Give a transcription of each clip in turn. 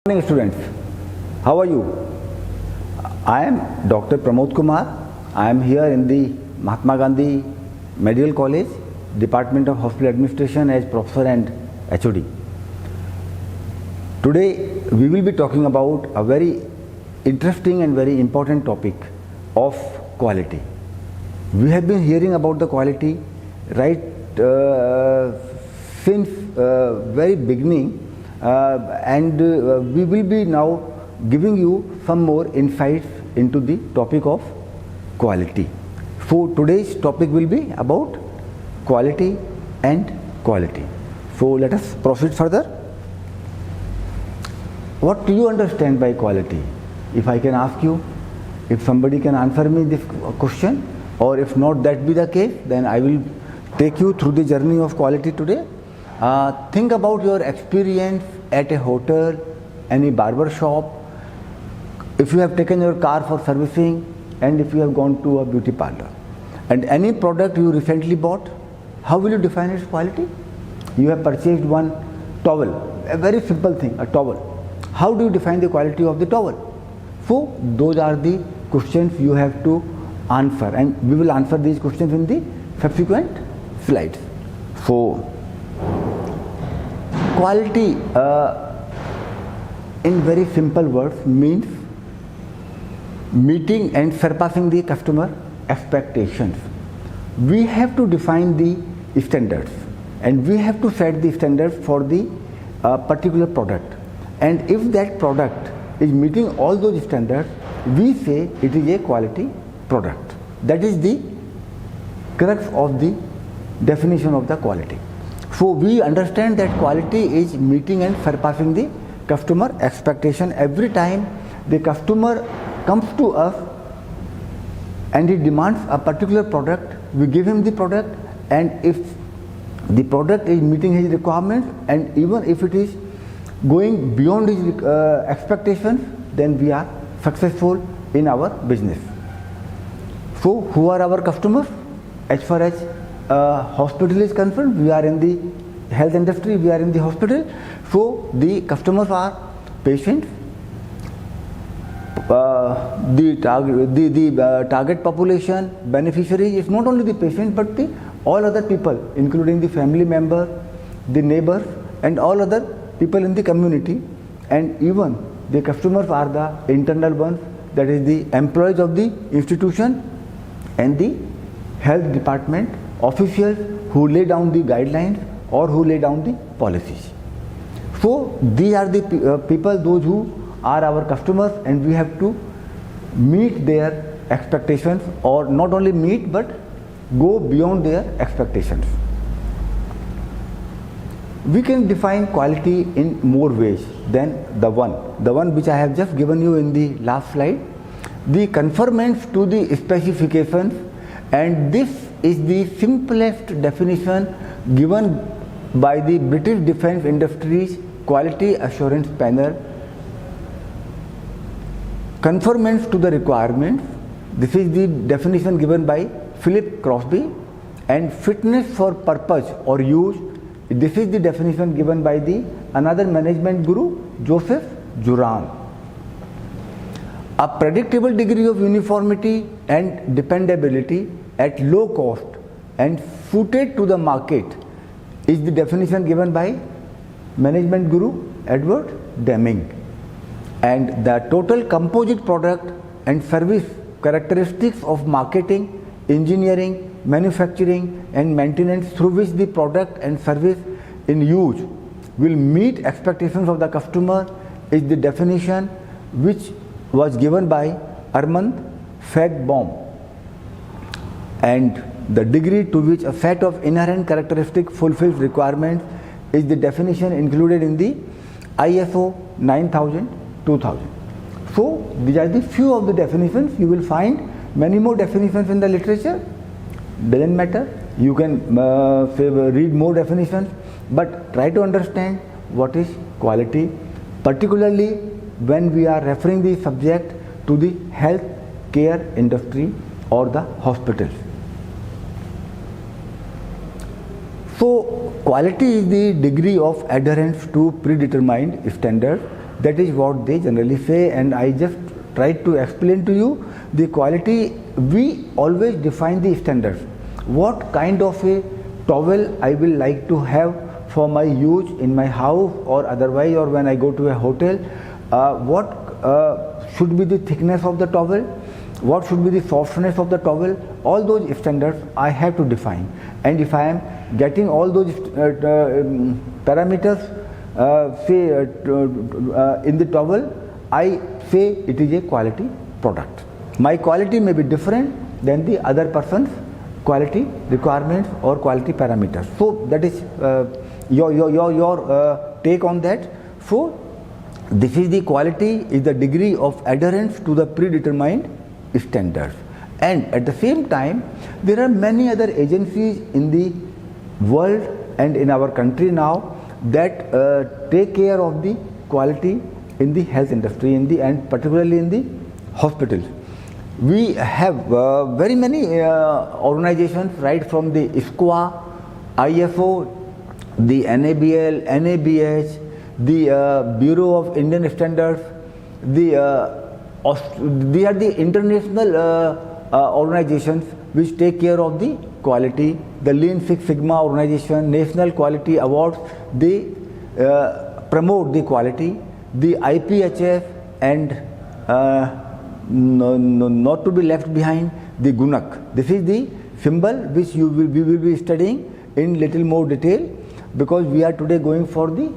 Morning students, how are you? I am Dr. Pramod Kumar. I am here in the Mahatma Gandhi Medical College, Department of Hospital Administration as Professor and HOD. Today we will be talking about a very interesting and very important topic of quality. We have been hearing about the quality right since very beginning. We will be now giving you some more insights into the topic of quality. So today's topic will be about quality and quality. So let us proceed further. What do you understand by quality? If I can ask you, if somebody can answer me this question, or if not that be the case, then I will take you through the journey of quality today. Think about your experience at a hotel, any barber shop, if you have taken your car for servicing, and if you have gone to a beauty parlor. And any product you recently bought, how will you define its quality? You have purchased one towel, a very simple thing, a towel. How do you define the quality of the towel? So those are the questions you have to answer, and we will answer these questions in the subsequent slides. So quality in very simple words means meeting and surpassing the customer expectations. We have to define the standards, and we have to set the standards for the particular product. And if that product is meeting all those standards, we say it is a quality product. That is the crux of the definition of the quality. So we understand that quality is meeting and surpassing the customer expectation. Every time the customer comes to us and he demands a particular product, we give him the product, and if the product is meeting his requirements, and even if it is going beyond his expectations, then we are successful in our business. So who are our customers? As far as hospital is concerned, we are in the health industry, we are in the hospital. So the customers are patients, the target population, beneficiary is not only the patient but the all other people, including the family members, the neighbors, and all other people in the community. And even the customers are the internal ones, that is the employees of the institution and the health department officials who lay down the guidelines or who lay down the policies. So these are the people, those who are our customers, and we have to meet their expectations, or not only meet but go beyond their expectations. We can define quality in more ways than the one which I have just given you in the last slide. The conformance to the specifications, and this is the simplest definition given by the British Defence Industries Quality Assurance Panel. Conformance to the requirements, this is the definition given by Philip Crosby, and fitness for purpose or use, this is the definition given by the another management guru, Joseph Juran. A predictable degree of uniformity and dependability at low cost and suited to the market is the definition given by management guru Edward Deming. And the total composite product and service characteristics of marketing, engineering, manufacturing and maintenance through which the product and service in use will meet expectations of the customer is the definition which was given by Armand Feigenbaum. And the degree to which a set of inherent characteristics fulfills requirements is the definition included in the ISO 9000-2000. So these are the few of the definitions. You will find many more definitions in the literature. Doesn't matter, you can read more definitions, but try to understand what is quality, particularly when we are referring the subject to the health care industry or the hospitals. So quality is the degree of adherence to predetermined standards That is what they generally say, and I just tried to explain to you the quality. We always define the standards. What kind of a towel I will like to have for my use in my house or otherwise, or when I go to a hotel, what should be the thickness of the towel, what should be the softness of the towel, all those standards I have to define. And if I am getting all those parameters in the towel, I say it is a quality product. My quality may be different than the other person's quality requirements or quality parameters. So that is your take on that. So this is the quality, is the degree of adherence to the predetermined standards. And at the same time, there are many other agencies in the world and in our country now that take care of the quality in the health industry, and particularly in the hospitals. We have very many organizations, right from the ISQA, ISO, the NABL, NABH, the Bureau of Indian Standards, they are the international organizations which take care of the quality. The Lean Six Sigma organization, National Quality Awards, they promote the quality. The IPHF and not to be left behind, the GUNAK. This is the symbol which we will be studying in little more detail, because we are today going for the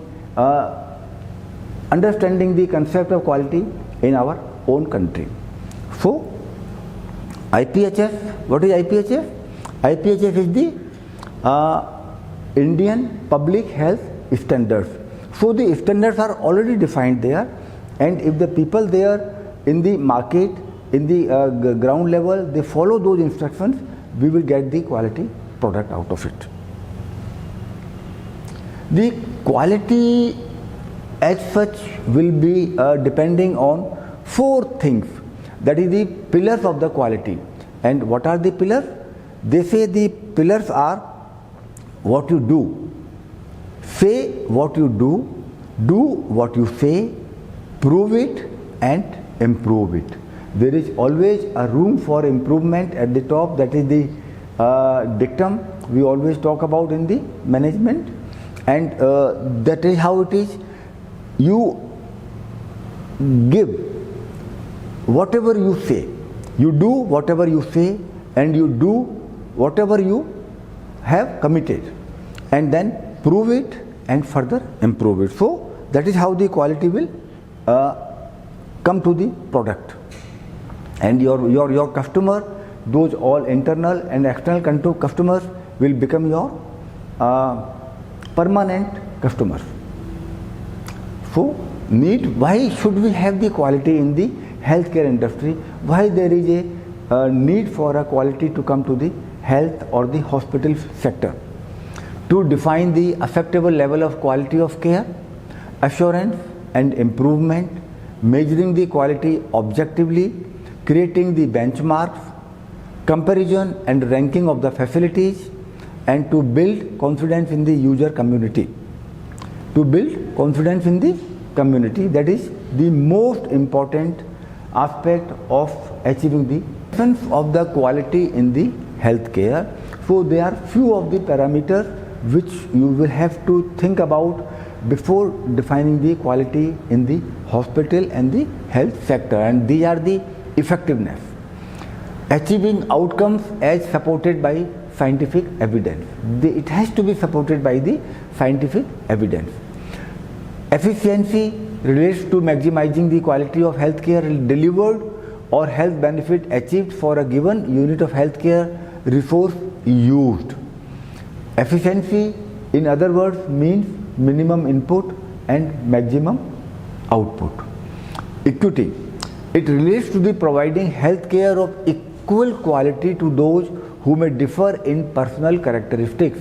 understanding the concept of quality in our own country. So IPHF, what is IPHF? IPHF is the Indian Public Health Standards. So the standards are already defined there, and if the people there in the market, in the ground level, they follow those instructions, we will get the quality product out of it. The quality as such will be depending on four things, that is the pillars of the quality. And what are the pillars? They say the pillars are what you do, say what you do what you say, prove it and improve it. There is always a room for improvement at the top. That is the dictum we always talk about in the management, and that is how it is. You give whatever you say, you do whatever you say, and you do whatever you have committed, and then prove it and further improve it. So that is how the quality will come to the product. And your customer, those all internal and external customers will become your permanent customers. So why should we have the quality in the healthcare industry? Why there is a need for a quality to come to the health or the hospital sector? To define the acceptable level of quality of care, assurance and improvement, measuring the quality objectively, creating the benchmarks, comparison and ranking of the facilities, and to build confidence in the user community. To build confidence in the community, that is the most important aspect of achieving the essence of the quality in the healthcare. So there are few of the parameters which you will have to think about before defining the quality in the hospital and the health sector, and these are the effectiveness, achieving outcomes as supported by scientific evidence. It has to be supported by the scientific evidence. Efficiency relates to maximizing the quality of healthcare delivered or health benefit achieved for a given unit of healthcare resource used. Efficiency, in other words, means minimum input and maximum output. Equity, it relates to the providing healthcare of equal quality to those who may differ in personal characteristics.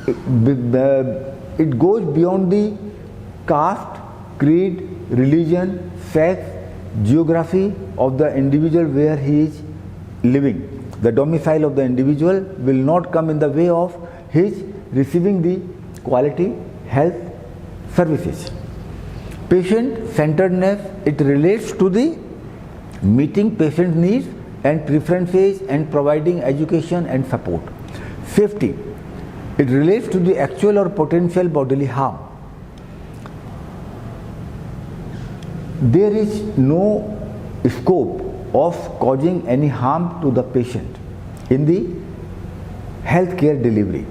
It goes beyond the caste, creed, religion, sex, geography of the individual where he is living. The domicile of the individual will not come in the way of his receiving the quality health services. Patient-centeredness, it relates to the meeting patient needs and preferences and providing education and support. Safety, it relates to the actual or potential bodily harm. There is no scope of causing any harm to the patient in the healthcare delivery.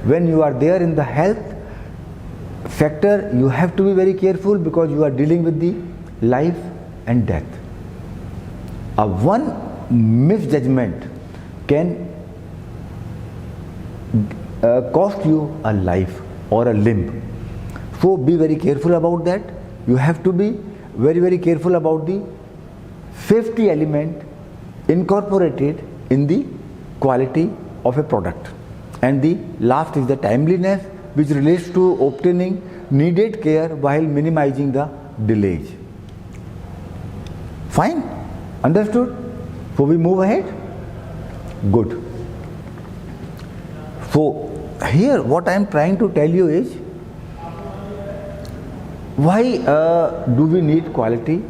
When you are there in the health sector, you have to be very careful because you are dealing with the life and death. One misjudgment can cost you a life or a limb. So be very careful about that. You have to be very careful about the safety element incorporated in the quality of a product. And the last is the timeliness, which relates to obtaining needed care while minimizing the delays. Fine? Understood? So we move ahead? Good. So here what I am trying to tell you is, why do we need quality?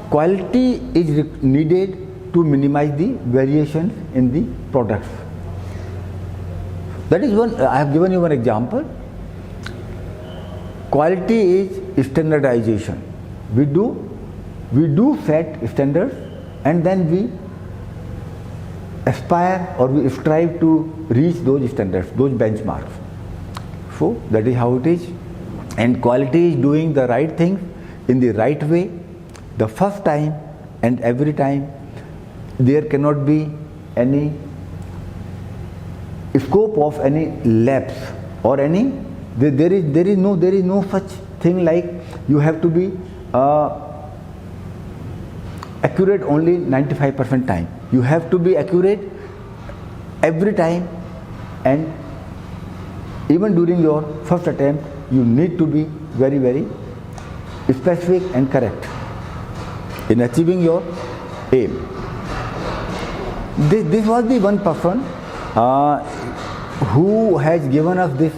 Quality is needed to minimize the variations in the products. That is one, I have given you one example. Quality is standardization. We do set standards and then we aspire or we strive to reach those standards, those benchmarks. So that is how it is. And quality is doing the right things in the right way, the first time and every time. There cannot be any scope of any lapse or any, there is no such thing like you have to be accurate only 95% time. You have to be accurate every time, and even during your first attempt you need to be very specific and correct in achieving your aim. This was the one person who has given us this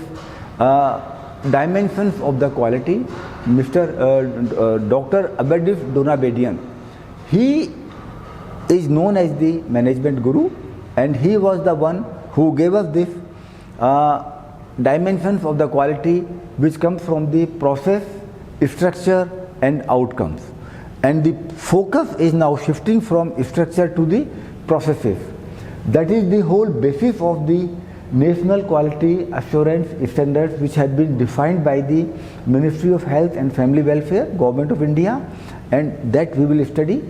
dimensions of the quality, Dr. Abedif Donabedian. He is known as the management guru, and he was the one who gave us this dimensions of the quality, which comes from the process, structure and outcomes. And the focus is now shifting from structure to the processes. That is the whole basis of the National Quality Assurance Standards, which had been defined by the Ministry of Health and Family Welfare, Government of India, and that we will study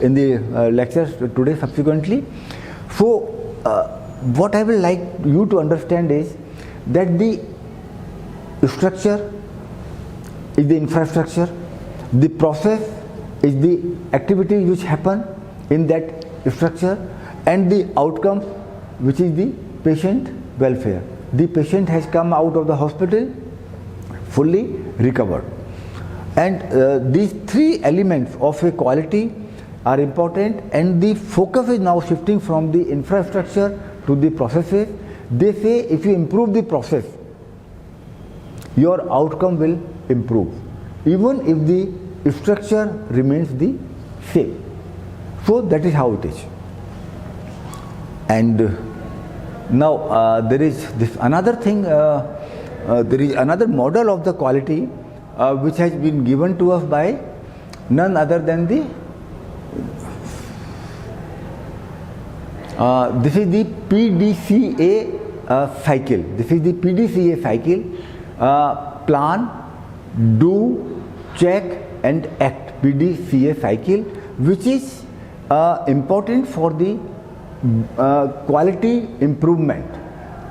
in the lectures today subsequently. So what I will like you to understand is that the structure is the infrastructure, the process is the activities which happen in that structure, and the outcome, which is the patient welfare. The patient has come out of the hospital fully recovered, and these three elements of a quality are important, and the focus is now shifting from the infrastructure to the processes. They say if you improve the process, your outcome will improve, even if the structure remains the same. So that is how it is. And now there is this another thing, there is another model of the quality which has been given to us by none other than the this is the PDCA cycle. This is the PDCA cycle, plan, do, check and act. PDCA cycle, which is important for the quality improvement.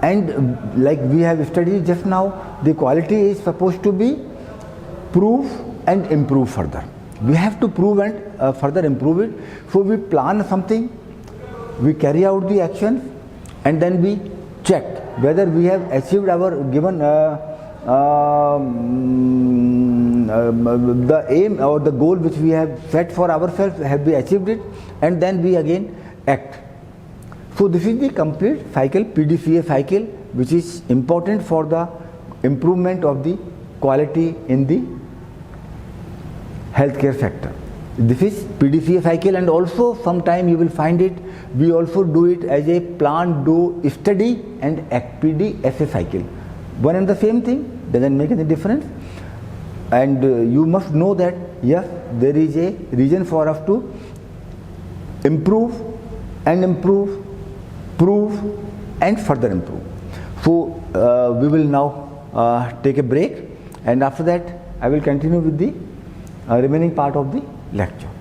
And like we have studied just now, the quality is supposed to be prove and improve further. We have to prove and further improve it. So we plan something, we carry out the action, and then we check whether we have achieved our given the aim or the goal which we have set for ourselves, have we achieved it, and then we again act. So this is the complete cycle, PDCA cycle, which is important for the improvement of the quality in the healthcare sector. This is PDCA cycle, and also sometime you will find it, we also do it as a plan do study and PDSA cycle. One and the same thing, doesn't make any difference. And you must know that yes, there is a reason for us to improve and improve, prove and further improve. So we will now take a break, and after that I will continue with the remaining part of the lecture.